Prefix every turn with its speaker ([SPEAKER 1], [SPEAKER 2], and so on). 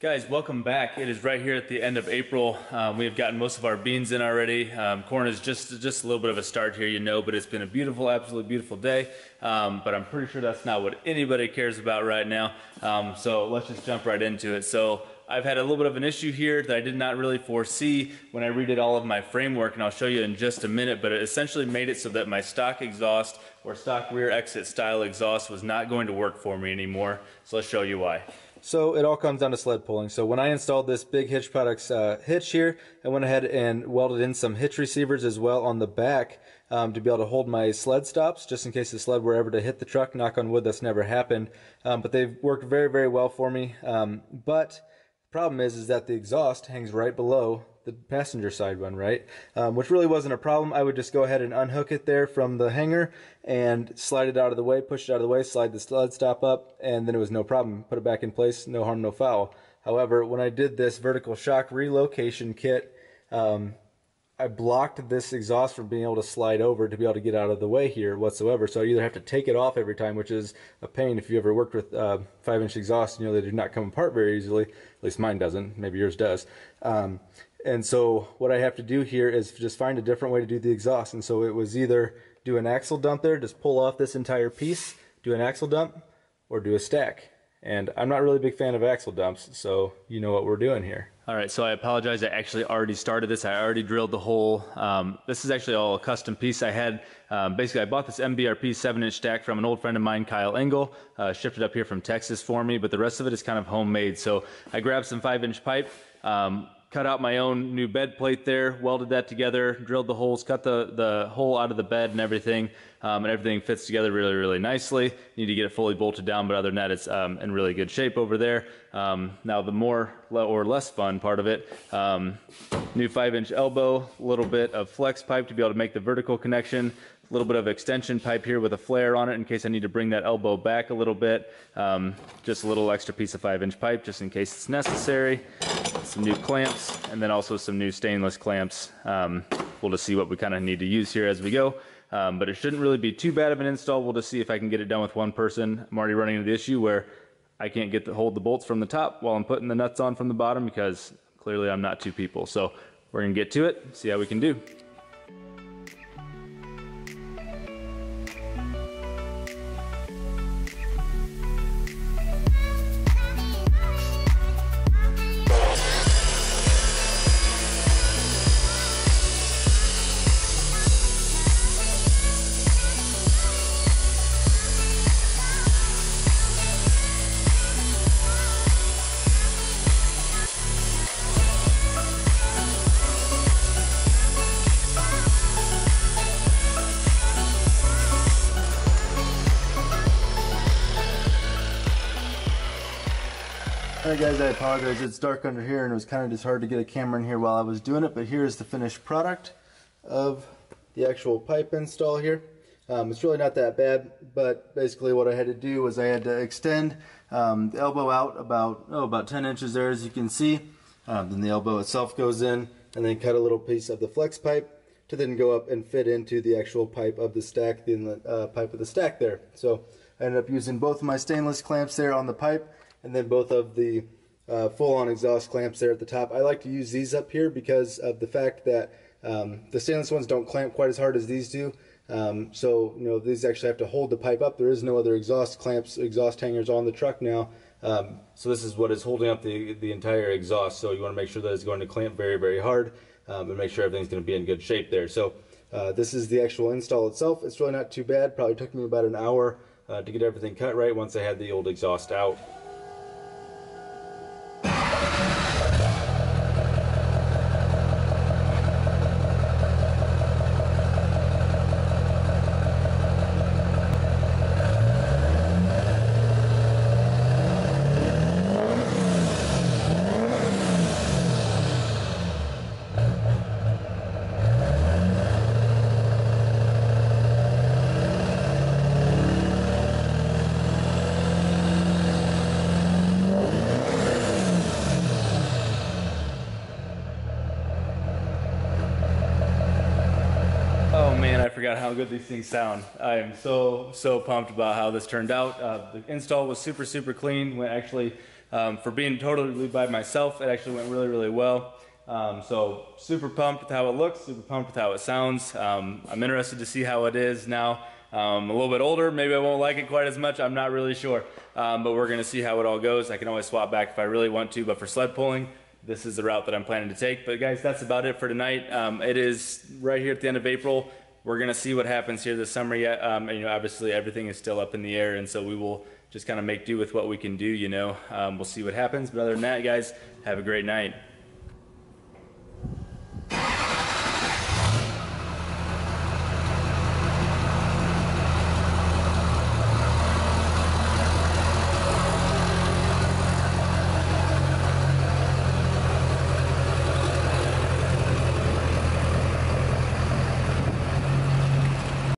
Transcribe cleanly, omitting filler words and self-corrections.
[SPEAKER 1] Guys, welcome back. It is right here at the end of April. We have gotten most of our beans in already. Corn is just a little bit of a start here, you know, but it's been a beautiful, absolutely beautiful day. But I'm pretty sure that's not what anybody cares about right now. So let's just jump right into it. So I've had a little bit of an issue here that I did not really foresee when I redid all of my framework, and I'll show you in just a minute, but it essentially made it so that my stock exhaust or stock rear exit style exhaust was not going to work for me anymore. So let's show you why.
[SPEAKER 2] So it all comes down to sled pulling. So when I installed this Big Hitch Products hitch here, I went ahead and welded in some hitch receivers as well on the back to be able to hold my sled stops, just in case the sled were ever to hit the truck. Knock on wood, that's never happened. But they've worked very, very well for me. But the problem is that the exhaust hangs right below the passenger side one, right? Which really wasn't a problem. I would just go ahead and unhook it there from the hanger and slide it out of the way, push it out of the way, slide the sled stop up, and then it was no problem. Put it back in place, no harm, no foul. However, when I did this vertical shock relocation kit, I blocked this exhaust from being able to slide over to be able to get out of the way here whatsoever. So I either have to take it off every time, which is a pain if you ever worked with 5-inch exhaust. You know, they do not come apart very easily. At least mine doesn't. Maybe yours does. And so what I have to do here is just find a different way to do the exhaust. And so it was either do an axle dump there, just pull off this entire piece, do an axle dump, or do a stack. And I'm not really a big fan of axle dumps, so you know what we're doing here.
[SPEAKER 1] All right, so I apologize. I actually already started this. I already drilled the hole. This is actually all a custom piece I had. Basically, I bought this MBRP 7-inch stack from an old friend of mine, Kyle Engel. Shipped it up here from Texas for me, but the rest of it is kind of homemade. So I grabbed some 5-inch pipe, cut out my own new bed plate there, welded that together, drilled the holes, cut the hole out of the bed and everything, and everything fits together really, really nicely. Need to get it fully bolted down, but other than that, it's in really good shape over there. Now the more or less fun part of it, new 5-inch elbow, a little bit of flex pipe to be able to make the vertical connection, a little bit of extension pipe here with a flare on it in case I need to bring that elbow back a little bit. Just a little extra piece of 5-inch pipe just in case it's necessary. Some new clamps, and then also some new stainless clamps. We'll just see what we kind of need to use here as we go. But it shouldn't really be too bad of an install. We'll just see if I can get it done with one person. I'm already running into the issue where I can't get to hold the bolts from the top while I'm putting the nuts on from the bottom because clearly I'm not two people. So we're gonna get to it, see how we can do.
[SPEAKER 2] Alright guys, I apologize, it's dark under here and it was kind of just hard to get a camera in here while I was doing it, but here's the finished product of the actual pipe install here. It's really not that bad, but basically what I had to do was I had to extend the elbow out about 10 inches there, as you can see. Then the elbow itself goes in, and then cut a little piece of the flex pipe to then go up and fit into the actual pipe of the stack, the inlet pipe of the stack there. So I ended up using both of my stainless clamps there on the pipe, and then both of the full-on exhaust clamps there at the top. I like to use these up here because of the fact that the stainless ones don't clamp quite as hard as these do. So you know, these actually have to hold the pipe up. There is no other exhaust clamps, exhaust hangers on the truck now. So this is what is holding up the entire exhaust. So you want to make sure that it's going to clamp very, very hard and make sure everything's going to be in good shape there. So this is the actual install itself. It's really not too bad. Probably took me about an hour to get everything cut right once I had the old exhaust out.
[SPEAKER 1] Oh man, I forgot how good these things sound. I am so pumped about how this turned out. The install was super clean. Went actually For being totally by myself, it actually went really, really well. So super pumped with how it looks, super pumped with how it sounds. I'm interested to see how it is now. A little bit older, maybe I won't like it quite as much, I'm not really sure. But we're gonna see how it all goes. I can always swap back if I really want to, but for sled pulling, this is the route that I'm planning to take. But guys, that's about it for tonight. It is right here at the end of April. We're gonna see what happens here this summer yet. And, you know, obviously everything is still up in the air, and so we will just kind of make do with what we can do, you know. We'll see what happens, but other than that, guys, have a great night.